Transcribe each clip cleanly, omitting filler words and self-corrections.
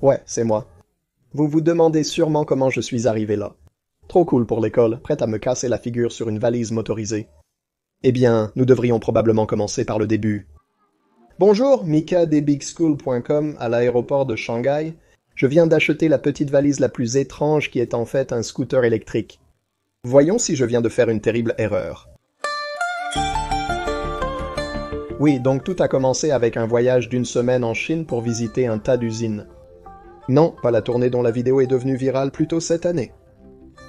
Ouais, c'est moi. Vous vous demandez sûrement comment je suis arrivé là. Trop cool pour l'école, prête à me casser la figure sur une valise motorisée. Eh bien, nous devrions probablement commencer par le début. Bonjour, mikadbigschool.com à l'aéroport de Shanghai. Je viens d'acheter la petite valise la plus étrange qui est en fait un scooter électrique. Voyons si je viens de faire une terrible erreur. Oui, donc tout a commencé avec un voyage d'une semaine en Chine pour visiter un tas d'usines. Non, pas la tournée dont la vidéo est devenue virale plus tôt cette année.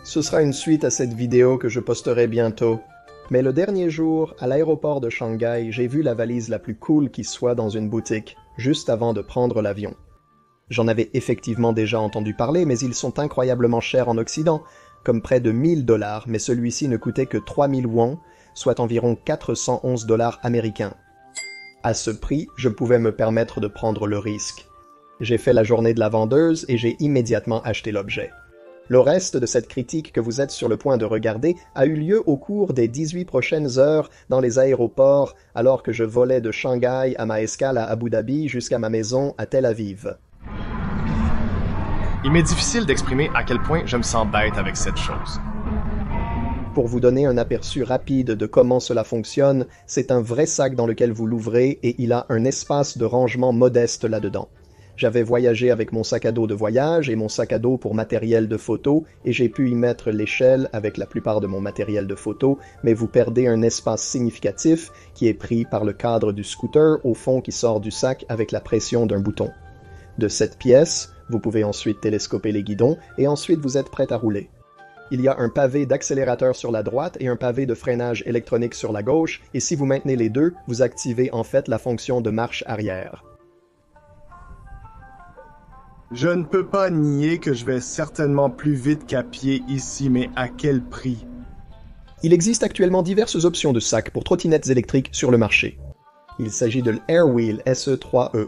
Ce sera une suite à cette vidéo que je posterai bientôt. Mais le dernier jour, à l'aéroport de Shanghai, j'ai vu la valise la plus cool qui soit dans une boutique, juste avant de prendre l'avion. J'en avais effectivement déjà entendu parler, mais ils sont incroyablement chers en Occident, comme près de 1000 $, mais celui-ci ne coûtait que 3000 won, soit environ 411 $ américains. À ce prix, je pouvais me permettre de prendre le risque. J'ai fait la journée de la vendeuse et j'ai immédiatement acheté l'objet. Le reste de cette critique que vous êtes sur le point de regarder a eu lieu au cours des 18 prochaines heures dans les aéroports alors que je volais de Shanghai à ma escale à Abu Dhabi jusqu'à ma maison à Tel Aviv. Il m'est difficile d'exprimer à quel point je me sens bête avec cette chose. Pour vous donner un aperçu rapide de comment cela fonctionne, c'est un vrai sac dans lequel vous l'ouvrez et il a un espace de rangement modeste là-dedans. J'avais voyagé avec mon sac à dos de voyage et mon sac à dos pour matériel de photo et j'ai pu y mettre l'échelle avec la plupart de mon matériel de photo, mais vous perdez un espace significatif qui est pris par le cadre du scooter au fond qui sort du sac avec la pression d'un bouton. De cette pièce, vous pouvez ensuite télescoper les guidons et ensuite vous êtes prêt à rouler. Il y a un pavé d'accélérateur sur la droite et un pavé de freinage électronique sur la gauche, et si vous maintenez les deux, vous activez en fait la fonction de marche arrière. Je ne peux pas nier que je vais certainement plus vite qu'à pied ici, mais à quel prix? Il existe actuellement diverses options de sacs pour trottinettes électriques sur le marché. Il s'agit de l'Airwheel SE3E.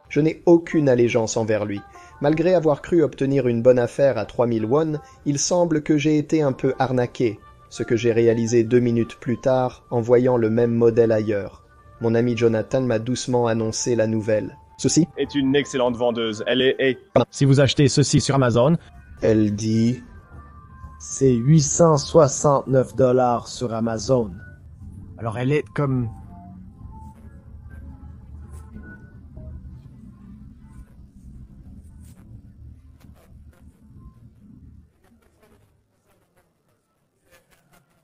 Je n'ai aucune allégeance envers lui. Malgré avoir cru obtenir une bonne affaire à 3000 won, il semble que j'ai été un peu arnaqué, ce que j'ai réalisé 2 minutes plus tard en voyant le même modèle ailleurs. Mon ami Jonathan m'a doucement annoncé la nouvelle. Ceci est une excellente vendeuse. Elle est... Si vous achetez ceci sur Amazon, Elle dit... c'est 869 $ sur Amazon. Alors elle est comme...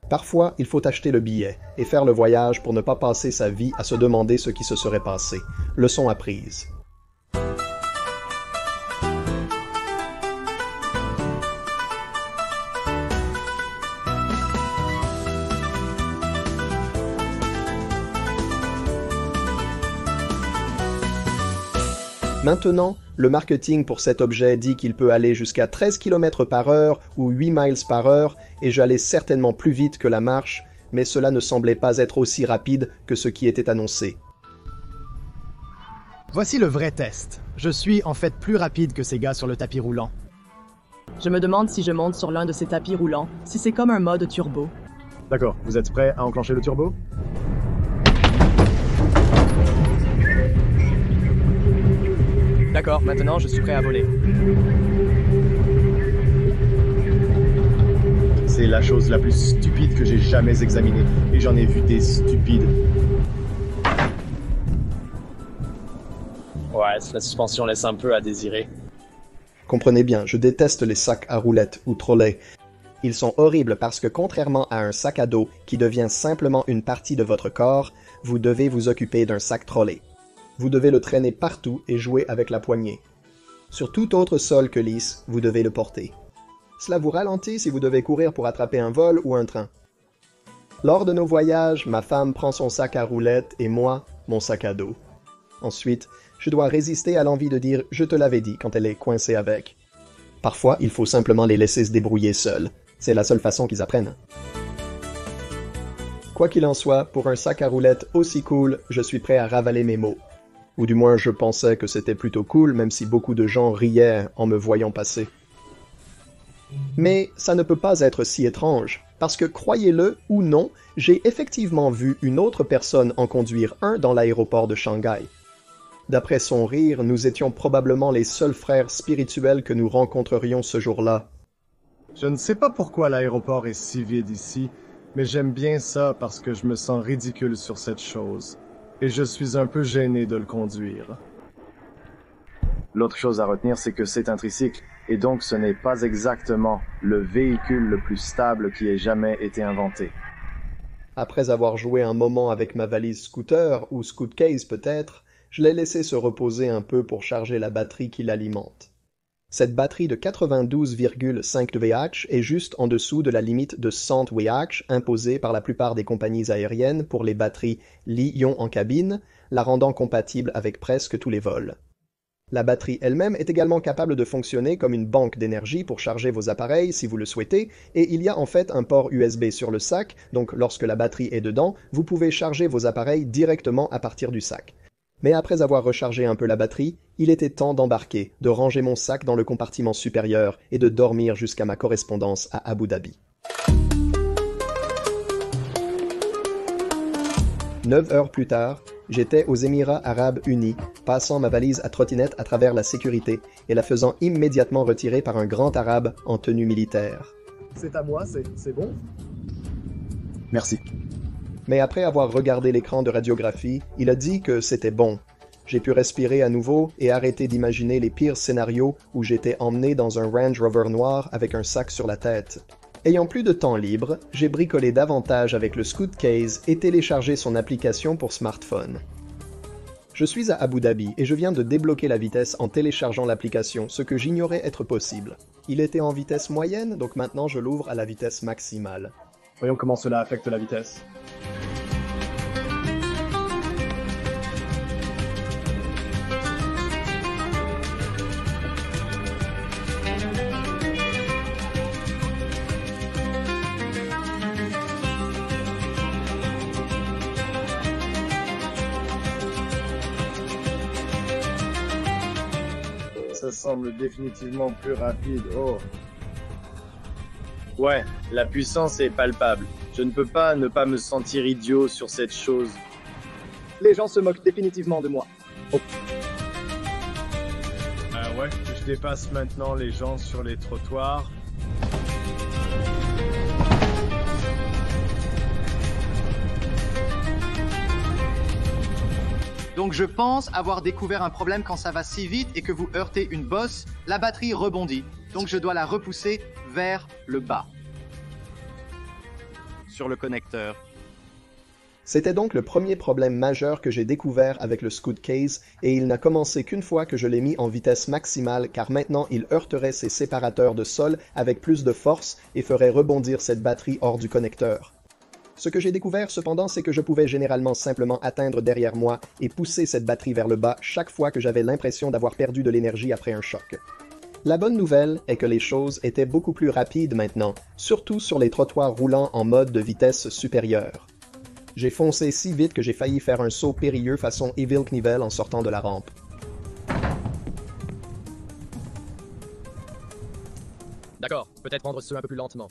Parfois, il faut acheter le billet et faire le voyage pour ne pas passer sa vie à se demander ce qui se serait passé. Leçon apprise. Maintenant, le marketing pour cet objet dit qu'il peut aller jusqu'à 13 km/h ou 8 miles par heure, et j'allais certainement plus vite que la marche, mais cela ne semblait pas être aussi rapide que ce qui était annoncé. Voici le vrai test. Je suis en fait plus rapide que ces gars sur le tapis roulant. Je me demande si je monte sur l'un de ces tapis roulants, si c'est comme un mode turbo. D'accord, vous êtes prêts à enclencher le turbo? D'accord, maintenant je suis prêt à voler. C'est la chose la plus stupide que j'ai jamais examinée. Et j'en ai vu des stupides. Ouais, la suspension laisse un peu à désirer. Comprenez bien, je déteste les sacs à roulettes ou trolleys. Ils sont horribles parce que contrairement à un sac à dos qui devient simplement une partie de votre corps, vous devez vous occuper d'un sac trolley. Vous devez le traîner partout et jouer avec la poignée. Sur tout autre sol que lisse, vous devez le porter. Cela vous ralentit si vous devez courir pour attraper un vol ou un train. Lors de nos voyages, ma femme prend son sac à roulettes et moi, mon sac à dos. Ensuite, je dois résister à l'envie de dire « je te l'avais dit » quand elle est coincée avec. Parfois, il faut simplement les laisser se débrouiller seuls. C'est la seule façon qu'ils apprennent. Quoi qu'il en soit, pour un sac à roulettes aussi cool, je suis prêt à ravaler mes mots. Ou du moins je pensais que c'était plutôt cool, même si beaucoup de gens riaient en me voyant passer. Mais ça ne peut pas être si étrange, parce que croyez-le ou non, j'ai effectivement vu une autre personne en conduire un dans l'aéroport de Shanghai. D'après son rire, nous étions probablement les seuls frères spirituels que nous rencontrerions ce jour-là. Je ne sais pas pourquoi l'aéroport est si vide ici, mais j'aime bien ça parce que je me sens ridicule sur cette chose. Et je suis un peu gêné de le conduire. L'autre chose à retenir, c'est que c'est un tricycle, et donc ce n'est pas exactement le véhicule le plus stable qui ait jamais été inventé. Après avoir joué un moment avec ma valise scooter, ou scootcase peut-être, je l'ai laissé se reposer un peu pour charger la batterie qui l'alimente. Cette batterie de 92,5 Wh est juste en dessous de la limite de 100 Wh imposée par la plupart des compagnies aériennes pour les batteries Li-ion en cabine, la rendant compatible avec presque tous les vols. La batterie elle-même est également capable de fonctionner comme une banque d'énergie pour charger vos appareils si vous le souhaitez, et il y a en fait un port USB sur le sac, donc lorsque la batterie est dedans, vous pouvez charger vos appareils directement à partir du sac. Mais après avoir rechargé un peu la batterie, il était temps d'embarquer, de ranger mon sac dans le compartiment supérieur et de dormir jusqu'à ma correspondance à Abu Dhabi. 9 heures plus tard, j'étais aux Émirats Arabes Unis, passant ma valise à trottinette à travers la sécurité et la faisant immédiatement retirer par un grand arabe en tenue militaire. C'est à moi, c'est bon? Merci. Mais après avoir regardé l'écran de radiographie, il a dit que c'était bon. J'ai pu respirer à nouveau et arrêter d'imaginer les pires scénarios où j'étais emmené dans un Range Rover noir avec un sac sur la tête. Ayant plus de temps libre, j'ai bricolé davantage avec le Scootcase et téléchargé son application pour smartphone. Je suis à Abu Dhabi et je viens de débloquer la vitesse en téléchargeant l'application, ce que j'ignorais être possible. Il était en vitesse moyenne, donc maintenant je l'ouvre à la vitesse maximale. Voyons comment cela affecte la vitesse. Ça semble définitivement plus rapide. Oh. Ouais, la puissance est palpable. Je ne peux pas ne pas me sentir idiot sur cette chose. Les gens se moquent définitivement de moi. Ouais, je dépasse maintenant les gens sur les trottoirs. Donc je pense avoir découvert un problème quand ça va si vite et que vous heurtez une bosse, la batterie rebondit. Donc je dois la repousser vers le bas. Sur le connecteur. C'était donc le premier problème majeur que j'ai découvert avec le Scootcase et il n'a commencé qu'une fois que je l'ai mis en vitesse maximale car maintenant il heurterait ses séparateurs de sol avec plus de force et ferait rebondir cette batterie hors du connecteur. Ce que j'ai découvert cependant, c'est que je pouvais généralement simplement atteindre derrière moi et pousser cette batterie vers le bas chaque fois que j'avais l'impression d'avoir perdu de l'énergie après un choc. La bonne nouvelle est que les choses étaient beaucoup plus rapides maintenant, surtout sur les trottoirs roulants en mode de vitesse supérieure. J'ai foncé si vite que j'ai failli faire un saut périlleux façon Evil Knievel en sortant de la rampe. D'accord, peut-être prendre ce un peu plus lentement.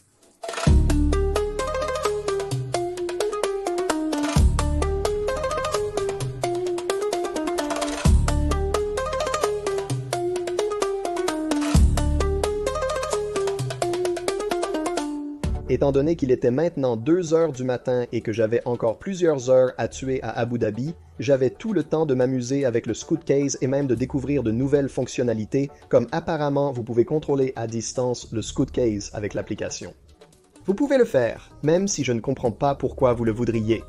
Étant donné qu'il était maintenant 2 heures du matin et que j'avais encore plusieurs heures à tuer à Abu Dhabi, j'avais tout le temps de m'amuser avec le Scootcase et même de découvrir de nouvelles fonctionnalités, comme apparemment vous pouvez contrôler à distance le Scootcase avec l'application. Vous pouvez le faire, même si je ne comprends pas pourquoi vous le voudriez.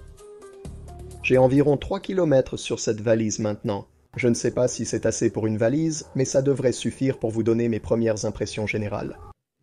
J'ai environ 3 km sur cette valise maintenant. Je ne sais pas si c'est assez pour une valise, mais ça devrait suffire pour vous donner mes premières impressions générales.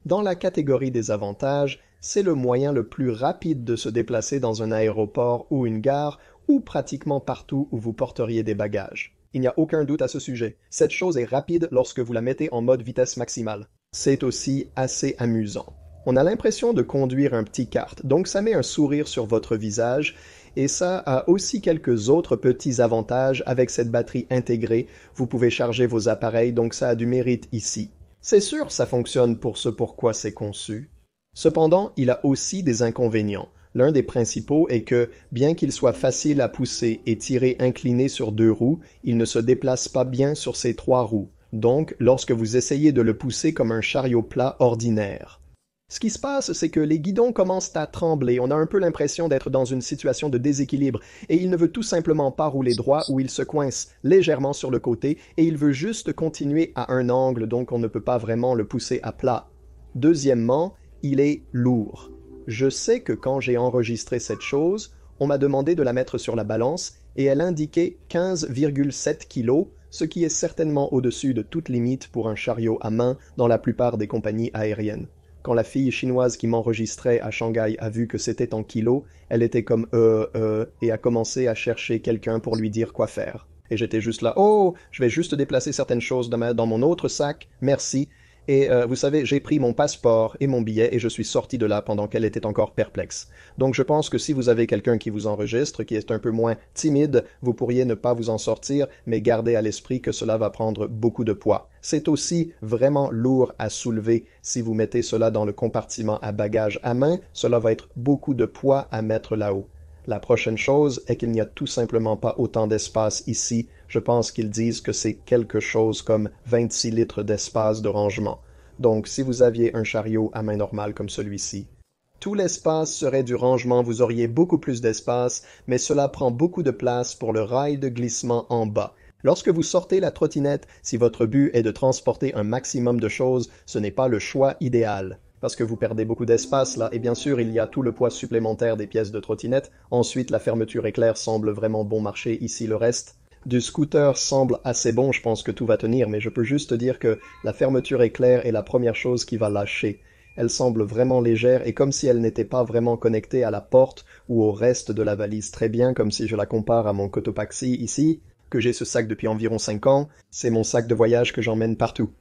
Dans la catégorie des avantages, c'est le moyen le plus rapide de se déplacer dans un aéroport ou une gare, ou pratiquement partout où vous porteriez des bagages. Il n'y a aucun doute à ce sujet. Cette chose est rapide lorsque vous la mettez en mode vitesse maximale. C'est aussi assez amusant. On a l'impression de conduire un petit kart, donc ça met un sourire sur votre visage, et ça a aussi quelques autres petits avantages avec cette batterie intégrée. Vous pouvez charger vos appareils, donc ça a du mérite ici. C'est sûr, ça fonctionne pour ce pourquoi c'est conçu. Cependant, il a aussi des inconvénients. L'un des principaux est que, bien qu'il soit facile à pousser et tirer incliné sur 2 roues, il ne se déplace pas bien sur ses 3 roues. Donc, lorsque vous essayez de le pousser comme un chariot plat ordinaire. Ce qui se passe, c'est que les guidons commencent à trembler, on a un peu l'impression d'être dans une situation de déséquilibre, et il ne veut tout simplement pas rouler droit ou il se coince légèrement sur le côté, et il veut juste continuer à un angle, donc on ne peut pas vraiment le pousser à plat. Deuxièmement, il est lourd. Je sais que quand j'ai enregistré cette chose, on m'a demandé de la mettre sur la balance, et elle indiquait 15,7 kg, ce qui est certainement au-dessus de toute limite pour un chariot à main dans la plupart des compagnies aériennes. Quand la fille chinoise qui m'enregistrait à Shanghai a vu que c'était en kilos, elle était comme et a commencé à chercher quelqu'un pour lui dire quoi faire. Et j'étais juste là, oh, je vais juste déplacer certaines choses dans mon autre sac, merci. Et vous savez, j'ai pris mon passeport et mon billet et je suis sorti de là pendant qu'elle était encore perplexe. Donc je pense que si vous avez quelqu'un qui vous enregistre, qui est un peu moins timide, vous pourriez ne pas vous en sortir, mais gardez à l'esprit que cela va prendre beaucoup de poids. C'est aussi vraiment lourd à soulever. Si vous mettez cela dans le compartiment à bagages à main, cela va être beaucoup de poids à mettre là-haut. La prochaine chose est qu'il n'y a tout simplement pas autant d'espace ici. Je pense qu'ils disent que c'est quelque chose comme 26 litres d'espace de rangement. Donc, si vous aviez un chariot à main normale comme celui-ci, tout l'espace serait du rangement, vous auriez beaucoup plus d'espace, mais cela prend beaucoup de place pour le rail de glissement en bas. Lorsque vous sortez la trottinette, si votre but est de transporter un maximum de choses, ce n'est pas le choix idéal. Parce que vous perdez beaucoup d'espace là, et bien sûr il y a tout le poids supplémentaire des pièces de trottinette. Ensuite la fermeture éclair semble vraiment bon marché, ici le reste. Du scooter semble assez bon, je pense que tout va tenir, mais je peux juste dire que la fermeture éclair est la première chose qui va lâcher. Elle semble vraiment légère et comme si elle n'était pas vraiment connectée à la porte ou au reste de la valise très bien, comme si je la compare à mon Cotopaxi ici, que j'ai ce sac depuis environ 5 ans, c'est mon sac de voyage que j'emmène partout.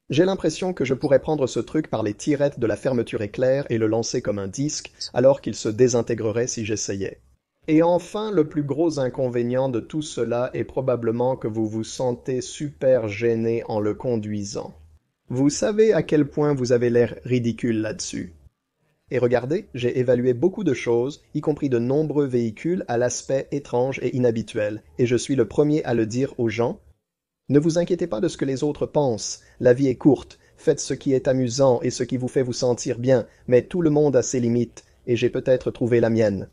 J'ai l'impression que je pourrais prendre ce truc par les tirettes de la fermeture éclair et le lancer comme un disque, alors qu'il se désintégrerait si j'essayais. Et enfin, le plus gros inconvénient de tout cela est probablement que vous vous sentez super gêné en le conduisant. Vous savez à quel point vous avez l'air ridicule là-dessus. Et regardez, j'ai évalué beaucoup de choses, y compris de nombreux véhicules à l'aspect étrange et inhabituel, et je suis le premier à le dire aux gens. Ne vous inquiétez pas de ce que les autres pensent, la vie est courte, faites ce qui est amusant et ce qui vous fait vous sentir bien, mais tout le monde a ses limites, et j'ai peut-être trouvé la mienne.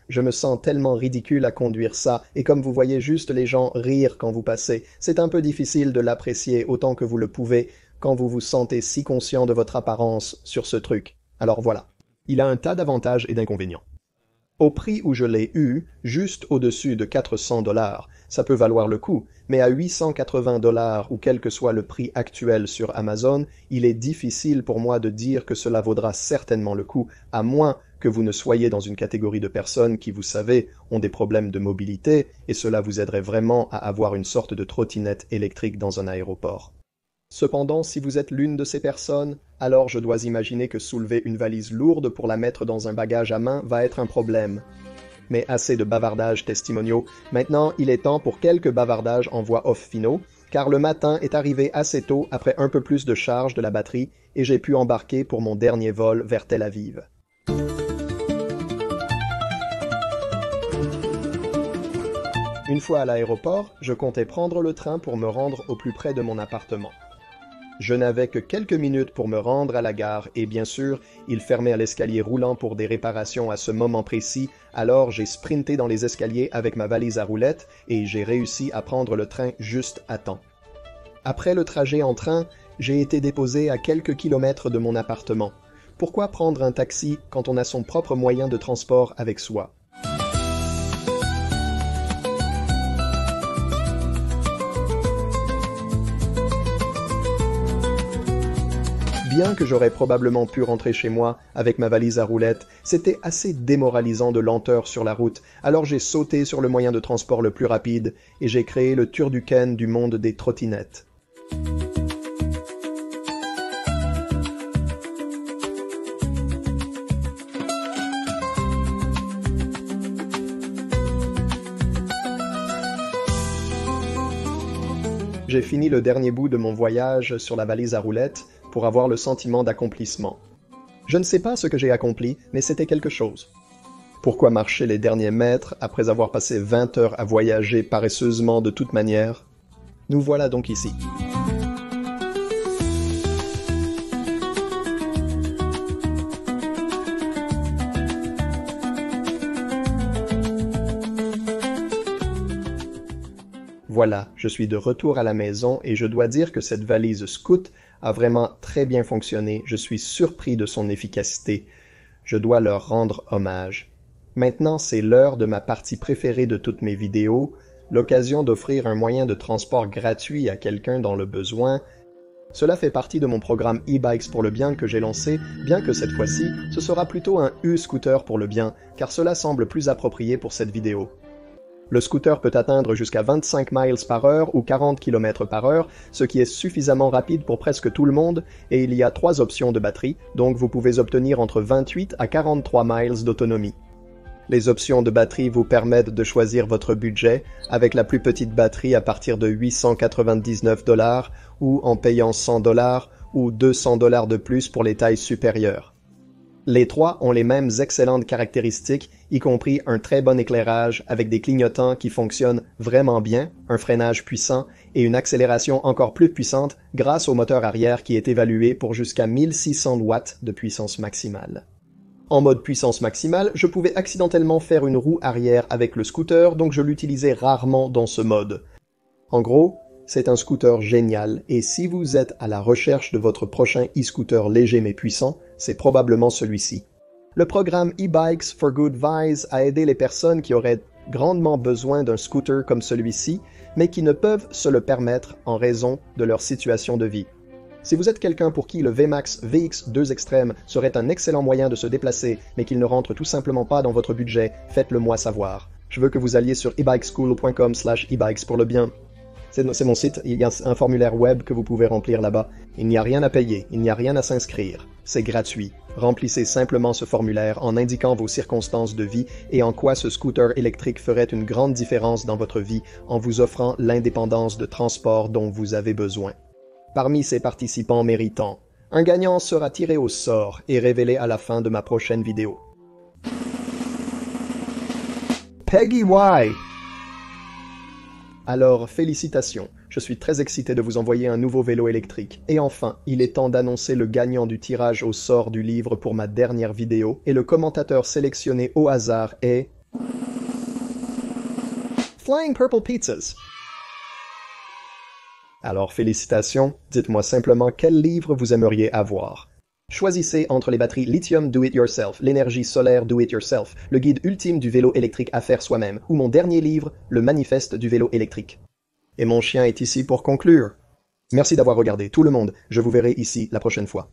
Je me sens tellement ridicule à conduire ça, et comme vous voyez juste les gens rire quand vous passez, c'est un peu difficile de l'apprécier autant que vous le pouvez quand vous vous sentez si conscient de votre apparence sur ce truc. Alors voilà. Il a un tas d'avantages et d'inconvénients. Au prix où je l'ai eu, juste au-dessus de 400 $, ça peut valoir le coup, mais à 880 $ ou quel que soit le prix actuel sur Amazon, il est difficile pour moi de dire que cela vaudra certainement le coup, à moins que vous ne soyez dans une catégorie de personnes qui, vous savez, ont des problèmes de mobilité, et cela vous aiderait vraiment à avoir une sorte de trottinette électrique dans un aéroport. Cependant, si vous êtes l'une de ces personnes, alors je dois imaginer que soulever une valise lourde pour la mettre dans un bagage à main va être un problème. Mais assez de bavardages testimoniaux. Maintenant, il est temps pour quelques bavardages en voix off finaux, car le matin est arrivé assez tôt après un peu plus de charge de la batterie et j'ai pu embarquer pour mon dernier vol vers Tel Aviv. Une fois à l'aéroport, je comptais prendre le train pour me rendre au plus près de mon appartement. Je n'avais que quelques minutes pour me rendre à la gare et bien sûr, il fermait à l'escalier roulant pour des réparations à ce moment précis, alors j'ai sprinté dans les escaliers avec ma valise à roulettes et j'ai réussi à prendre le train juste à temps. Après le trajet en train, j'ai été déposé à quelques kilomètres de mon appartement. Pourquoi prendre un taxi quand on a son propre moyen de transport avec soi ? Bien que j'aurais probablement pu rentrer chez moi avec ma valise à roulettes, c'était assez démoralisant de lenteur sur la route, alors j'ai sauté sur le moyen de transport le plus rapide et j'ai créé le Turducken du monde des trottinettes. J'ai fini le dernier bout de mon voyage sur la valise à roulettes pour avoir le sentiment d'accomplissement. Je ne sais pas ce que j'ai accompli, mais c'était quelque chose. Pourquoi marcher les derniers mètres après avoir passé 20 heures à voyager paresseusement de toute manière? Nous voilà donc ici. Voilà, je suis de retour à la maison et je dois dire que cette valise Scoot a vraiment très bien fonctionné. Je suis surpris de son efficacité. Je dois leur rendre hommage. Maintenant, c'est l'heure de ma partie préférée de toutes mes vidéos, l'occasion d'offrir un moyen de transport gratuit à quelqu'un dans le besoin. Cela fait partie de mon programme e-bikes pour le bien que j'ai lancé, bien que cette fois-ci, ce sera plutôt un e-scooter pour le bien, car cela semble plus approprié pour cette vidéo. Le scooter peut atteindre jusqu'à 25 miles par heure ou 40 km par heure, ce qui est suffisamment rapide pour presque tout le monde, et il y a 3 options de batterie, donc vous pouvez obtenir entre 28 à 43 miles d'autonomie. Les options de batterie vous permettent de choisir votre budget, avec la plus petite batterie à partir de 899 $, ou en payant 100 $, ou 200 $ de plus pour les tailles supérieures. Les trois ont les mêmes excellentes caractéristiques, y compris un très bon éclairage avec des clignotants qui fonctionnent vraiment bien, un freinage puissant et une accélération encore plus puissante grâce au moteur arrière qui est évalué pour jusqu'à 1600 watts de puissance maximale. En mode puissance maximale, je pouvais accidentellement faire une roue arrière avec le scooter, donc je l'utilisais rarement dans ce mode. En gros, c'est un scooter génial, et si vous êtes à la recherche de votre prochain e-scooter léger mais puissant, c'est probablement celui-ci. Le programme e-Bikes for Good Vibes a aidé les personnes qui auraient grandement besoin d'un scooter comme celui-ci, mais qui ne peuvent se le permettre en raison de leur situation de vie. Si vous êtes quelqu'un pour qui le VMAX VX 2 Extreme serait un excellent moyen de se déplacer, mais qu'il ne rentre tout simplement pas dans votre budget, faites-le moi savoir. Je veux que vous alliez sur ebikeschool.com/ebikes pour le bien. C'est mon site, il y a un formulaire web que vous pouvez remplir là-bas. Il n'y a rien à payer, il n'y a rien à s'inscrire. C'est gratuit. Remplissez simplement ce formulaire en indiquant vos circonstances de vie et en quoi ce scooter électrique ferait une grande différence dans votre vie en vous offrant l'indépendance de transport dont vous avez besoin. Parmi ces participants méritants, un gagnant sera tiré au sort et révélé à la fin de ma prochaine vidéo. Peggy Y! Alors, félicitations, je suis très excité de vous envoyer un nouveau vélo électrique. Et enfin, il est temps d'annoncer le gagnant du tirage au sort du livre pour ma dernière vidéo, et le commentateur sélectionné au hasard est... Flying Purple Pizzas. Alors, félicitations, dites-moi simplement quel livre vous aimeriez avoir. Choisissez entre les batteries Lithium Do It Yourself, l'énergie solaire Do It Yourself, le guide ultime du vélo électrique à faire soi-même, ou mon dernier livre, le manifeste du vélo électrique. Et mon chien est ici pour conclure. Merci d'avoir regardé tout le monde, je vous verrai ici la prochaine fois.